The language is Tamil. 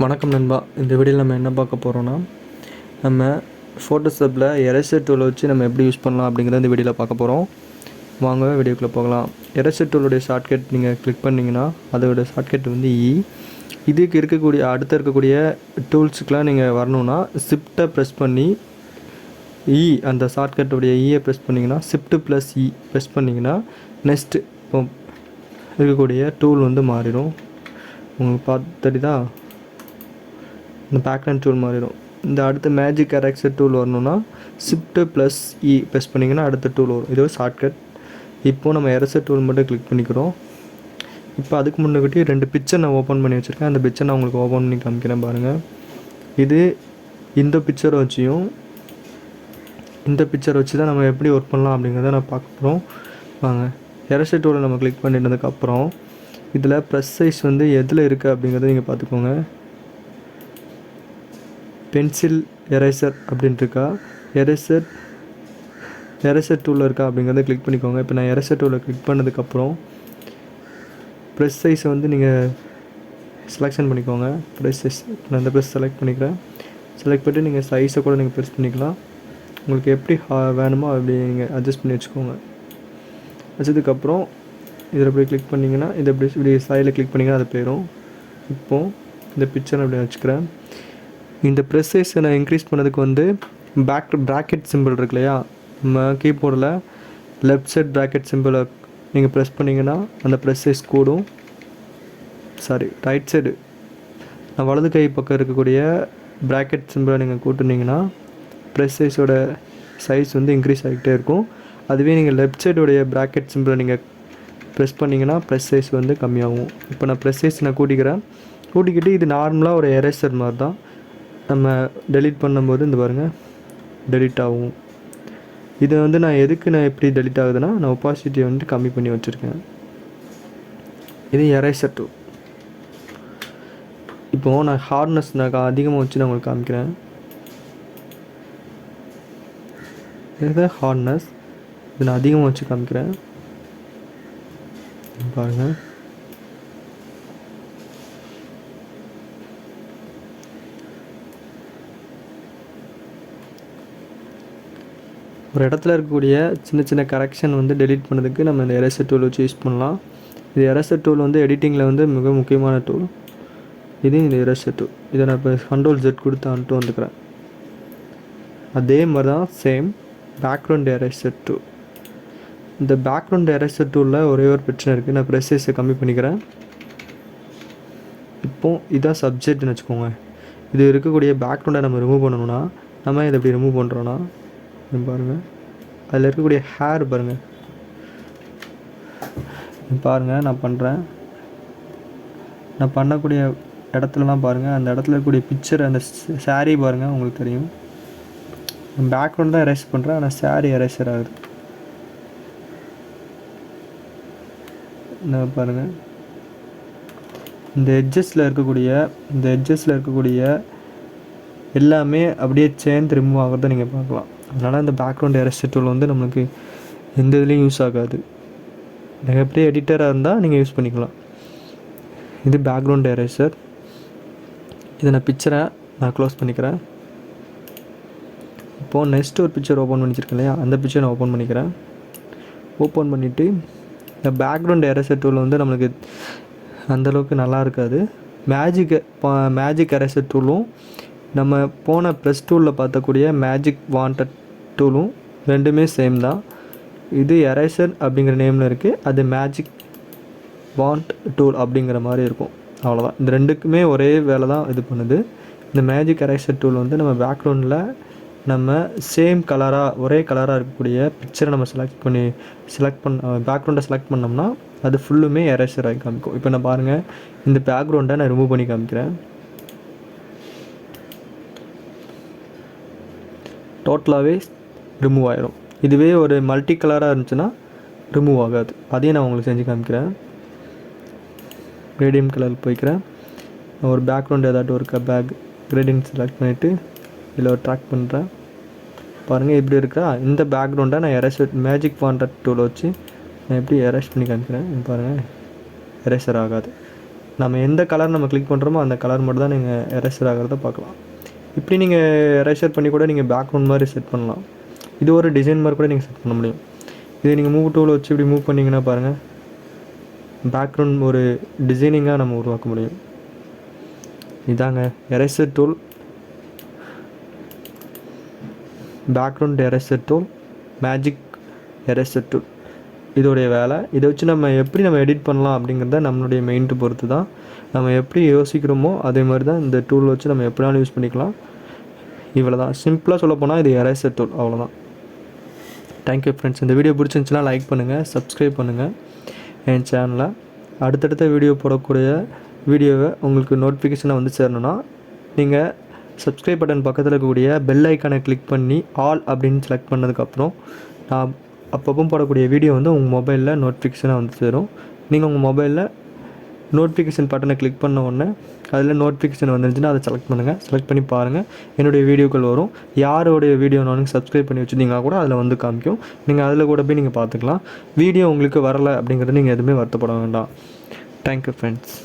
வணக்கம் நண்பா. இந்த வீடியோவில் நம்ம என்ன பார்க்க போகிறோன்னா, நம்ம ஃபோட்டோஷாப்பில் எரேசர் டூலை வச்சு நம்ம எப்படி யூஸ் பண்ணலாம் அப்படிங்கிறத இந்த வீடியோவில் பார்க்க போகிறோம். வாங்க வீடியோக்குள்ளே போகலாம். எரேசர் டூலுடைய ஷார்ட்கட் நீங்கள் கிளிக் பண்ணிங்கன்னா அதோட ஷார்ட்கட் வந்து இதுக்கு இருக்கக்கூடிய டூல்ஸுக்கெலாம் நீங்கள் வரணுன்னா ஷிஃப்ட்டை ப்ரெஸ் பண்ணி அந்த ஷார்ட்கட்டுடைய ப்ரெஸ் பண்ணிங்கன்னா ஷிஃப்ட்+E ப்ரெஸ் பண்ணிங்கன்னா நெக்ஸ்ட்டு இப்போ இருக்கக்கூடிய டூல் வந்து மாறிடும். உங்களுக்கு பார்த்து தெரியுதா? இந்த பேக்ரவுண்ட் டூல் மாறிடும். இந்த அடுத்த மேஜிக் எரேசர் டூல் வரணும்னா ஷிஃப்ட்+E ப்ரெஸ் பண்ணிங்கன்னா அடுத்த டூல் வரும். இது ஒரு ஷார்ட்கட். இப்போது நம்ம எரேசர் டூல் மட்டும் கிளிக் பண்ணிக்கிறோம். இப்போ அதுக்கு முன்னாடி 2 பிக்சர் நான் ஓப்பன் பண்ணி வச்சுருக்கேன். அந்த பிக்சர் நான் உங்களுக்கு ஓப்பன் பண்ணி காமிக்கிறேன் பாருங்கள். இது இந்த பிக்சரை வச்சியும் இந்த பிக்சரை வச்சு தான் நம்ம எப்படி ஒர்க் பண்ணலாம் அப்படிங்கிறத நான் பார்க்க போகிறோம். வாங்க. எரேசர் டூலை நம்ம கிளிக் பண்ணிட்டதுக்கப்புறம் இதில் ப்ரெஸ் சைஸ் வந்து எதில் இருக்குது அப்படிங்கிறத நீங்கள் பார்த்துக்கோங்க. பென்சில் எரேசர் அப்படின்ட்டு இருக்கா, எரேசர் டூலில் இருக்கா அப்படிங்கிறத கிளிக் பண்ணிக்கோங்க. இப்போ நான் எரேசர் டூலில் கிளிக் பண்ணதுக்கப்புறம் ப்ரெஸ் சைஸை வந்து நீங்கள் செலெக்ஷன் பண்ணிக்கோங்க. ப்ரெஸ் சைஸ் நான் இந்த ப்ரெஸ் செலக்ட் பண்ணிக்கிறேன். செலக்ட் பண்ணிட்டு நீங்கள் சைஸை கூட நீங்கள் ப்ரெஸ் பண்ணிக்கலாம். உங்களுக்கு எப்படி வேணுமோ அப்படி நீங்கள் அட்ஜஸ்ட் பண்ணி வச்சுக்கோங்க. வச்சதுக்கப்புறம் இதில் இப்படி கிளிக் பண்ணிங்கன்னா இதை இப்படி சைடில் கிளிக் பண்ணிங்கன்னா அது போயிடும். இப்போது இந்த பிக்சரை அப்படி வச்சுக்கிறேன். இந்த ப்ரெஸ் சைஸை நான் இன்க்ரீஸ் பண்ணதுக்கு வந்து ப்ராக்கெட் சிம்பிள் இருக்கு இல்லையா, நம்ம கீபோர்டில் லெஃப்ட் சைட் ப்ராக்கெட் சிம்பிளை நீங்கள் ப்ரெஸ் பண்ணிங்கன்னா அந்த ப்ரெஸ் சைஸ் கூடும். ரைட் சைடு நான் வலது கை பக்கம் இருக்கக்கூடிய ப்ராக்கெட் சிம்பிளை நீங்கள் கூட்டினீங்கன்னா ப்ரெஸ் சைஸோட சைஸ் வந்து இன்க்ரீஸ் ஆகிட்டே இருக்கும். அதுவே நீங்கள் லெஃப்ட் சைடோடைய ப்ராக்கெட் சிம்பிளை நீங்கள் ப்ரெஸ் பண்ணிங்கன்னா ப்ரெஸ் சைஸ் வந்து கம்மியாகும். இப்போ நான் ப்ரெஸ் சைஸ் நான் கூட்டிக்கிட்டு இது நார்மலாக ஒரு எரேசர் மாதிரி தான். நம்ம டெலீட் பண்ணும்போது இந்த பாருங்கள் டெலீட் ஆகும். இதை வந்து நான் எப்படி டெலீட் ஆகுதுன்னா நான் ஒப்பாசிட்டியை வந்து கம்மி பண்ணி வச்சுருக்கேன். இது எரேசர் டூல். இப்போது நான் ஹார்ட்னஸ் நான் அதிகமாக வச்சு நான் உங்களுக்கு காமிக்கிறேன். இதுதான் ஹார்ட்னஸ். இது நான் அதிகமாக வச்சு காமிக்கிறேன் பாருங்கள். ஒரு இடத்துல இருக்கக்கூடிய சின்ன கரெக்ஷன் வந்து டெலீட் பண்ணதுக்கு நம்ம இந்த எரேசர் டூல் வச்சு யூஸ் பண்ணலாம். இது எரேசர் டூல் வந்து எடிட்டிங்கில் வந்து மிக முக்கியமான டூல். இது இந்த எரேசர் டூல். இதை நான் இப்போ Ctrl+Z கொடுத்து வந்துக்கிறேன். அதே மாதிரி தான் சேம் பேக்ரவுண்ட் எரேசர் டூல். இந்த பேக்ரவுண்ட் எரேசர் டூலில் ஒரே ஒரு பிரச்சனை இருக்குது. நான் ப்ரெஸ் சைஸை கம்மி பண்ணிக்கிறேன். இப்போது இதான் சப்ஜெக்ட்னு வச்சுக்கோங்க. இது இருக்கக்கூடிய பேக்ரவுண்டை நம்ம ரிமூவ் பண்ணணும்னா நம்ம இதை எப்படி ரிமூவ் பண்ணுறோன்னா பாருங்கள், அதில் இருக்கக்கூடிய ஹேர் பாருங்கள். நான் பண்ணுறேன். நான் பண்ணக்கூடிய இடத்துலலாம் பாருங்கள், அந்த இடத்துல இருக்கக்கூடிய பிக்சர் அந்த சாரீ பாருங்கள், உங்களுக்கு தெரியும். பேக்ரவுண்ட் தான் எரேஸ் பண்ணுறேன், ஆனால் சாரீ எரேசர் ஆகுது. என்ன பாருங்கள், இந்த எட்ஜஸில் இருக்கக்கூடிய எல்லாமே அப்படியே சேர்ந்து ரிமூவ் ஆகிறத நீங்கள் பார்க்கலாம். அதனால் இந்த பேக்ரவுண்ட் எரேசர் டூல் வந்து நம்மளுக்கு எந்த இதுலேயும் யூஸ் ஆகாது. நீங்கள் எப்படியே எடிட்டராக இருந்தால் நீங்கள் யூஸ் பண்ணிக்கலாம். இது பேக்ரவுண்ட் எரேசர். இதை நான் க்ளோஸ் பண்ணிக்கிறேன். இப்போது நெக்ஸ்ட் ஒரு பிக்சர் ஓப்பன் பண்ணிச்சிருக்கேன் இல்லையா, அந்த பிக்சர் நான் ஓப்பன் பண்ணிக்கிறேன். ஓப்பன் பண்ணிவிட்டு இந்த பேக்ரவுண்ட் எரேசர் டூல் வந்து நம்மளுக்கு அந்தளவுக்கு நல்லா இருக்காது. மேஜிக் எரேசர் டூலும் நம்ம போன ப்ரெஸ் டூலில் பார்த்தக்கூடிய மேஜிக் வாண்டட் டூலும் ரெண்டுமே சேம் தான். இது எரேசர் அப்படிங்கிற நேமில் இருக்குது, அது மேஜிக் வாண்ட் டூல் அப்படிங்கிற மாதிரி இருக்கும். அவ்வளோதான். இந்த ரெண்டுக்குமே ஒரே வேலை தான் இது பண்ணுது. இந்த மேஜிக் எரேசர் டூல் வந்து நம்ம பேக்ரவுண்டில் நம்ம ஒரே கலராக இருக்கக்கூடிய பிக்சரை நம்ம பேக்ரவுண்டை செலக்ட் பண்ணோம்னா அது ஃபுல்லுமே எரேசர் ஆகி காமிக்கும். இப்போ நான் பாருங்கள், இந்த பேக்ரவுண்டை நான் ரிமூவ் பண்ணி காமிக்கிறேன். டோட்டலாகவே ரிமூவ் ஆகிரும். இதுவே ஒரு மல்டி கலராக இருந்துச்சுன்னா ரிமூவ் ஆகாது. அதையும் நான் உங்களுக்கு செஞ்சு காமிக்கிறேன். கிரேடியம் கலர் போய்க்கிறேன். ஒரு பேக்ரவுண்ட் ஒரு கிரேடியம் செலக்ட் பண்ணிவிட்டு இதில் ஒரு ட்ராக் பண்ணுறேன். பாருங்கள் இப்படி இருக்கா. இந்த பேக்ரவுண்டை நான் மேஜிக் வாண்டட் டூலை வச்சு நான் எப்படி எரேஸ் பண்ணி காமிக்கிறேன் பாருங்கள். எரேசர் ஆகாது. நம்ம எந்த கலர் நம்ம கிளிக் பண்ணுறோமோ அந்த கலர் மட்டும் தான் நீங்கள் எரேசர் ஆகிறத பார்க்கலாம். இப்படி நீங்கள் எரேசர் பண்ணி கூட நீங்கள் பேக்ரவுண்ட் மாதிரி செட் பண்ணலாம். இது ஒரு டிசைன் மாதிரி கூட நீங்கள் செட் பண்ண முடியும். இதை நீங்கள் மூவ் டூவில் வச்சு இப்படி மூவ் பண்ணிங்கன்னா பாருங்கள், பேக்ரவுண்ட் ஒரு டிசைனிங்காக நம்ம உருவாக்க முடியும். இதாங்க eraser tool, background eraser tool, magic eraser tool. இதோடைய வேலை. இதை வச்சு நம்ம எப்படி நம்ம எடிட் பண்ணலாம் அப்படிங்கிறத நம்மளுடைய மெயின்ட்டு பொறுத்து தான். நம்ம எப்படி யோசிக்கிறோமோ அதே மாதிரி தான் இந்த டூல் வச்சு நம்ம எப்படினாலும் யூஸ் பண்ணிக்கலாம். இவ்வளோ தான். சிம்பிளாக சொல்ல போனால் இது எரேசர் டூல், அவ்வளோதான். Thank you friends. இந்த வீடியோ பிடிச்சிருந்துச்சுன்னா லைக் பண்ணுங்கள், சப்ஸ்கிரைப் பண்ணுங்கள் என் சேனலை. அடுத்தடுத்த வீடியோ போடக்கூடிய வீடியோவை உங்களுக்கு நோட்டிஃபிகேஷனாக வந்து சேரணுன்னா நீங்கள் சப்ஸ்கிரைப் பட்டன் பக்கத்தில் இருக்கக்கூடிய பெல் ஐக்கானை கிளிக் பண்ணி ஆல் அப்படின்னு செலக்ட் பண்ணதுக்கப்புறம் நான் அப்பப்போ போடக்கூடிய வீடியோ வந்து உங்கள் மொபைலில் நோட்டிஃபிகேஷனாக வந்து சேரும். நீங்கள் உங்கள் மொபைலில் நோட்டிஃபிகேஷன் பட்டனை கிளிக் பண்ண உடனே அதில் நோட்டிஃபிகேஷன் வந்துருந்துச்சுன்னா அதை செலக்ட் பண்ணுங்கள். செலக்ட் பண்ணி பாருங்கள், என்னுடைய வீடியோக்கள் வரும். யாரோடைய வீடியோனாலும் சப்ஸ்கிரைப் பண்ணி வச்சுருந்தீங்கன்னா கூட அதில் வந்து காமிக்கும். நீங்கள் அதில் கூட போய் நீங்கள் பார்த்துக்கலாம். வீடியோ உங்களுக்கு வரலை அப்படிங்கிறது நீங்கள் எதுவுமே வருத்தப்பட வேண்டாம். Thank you friends.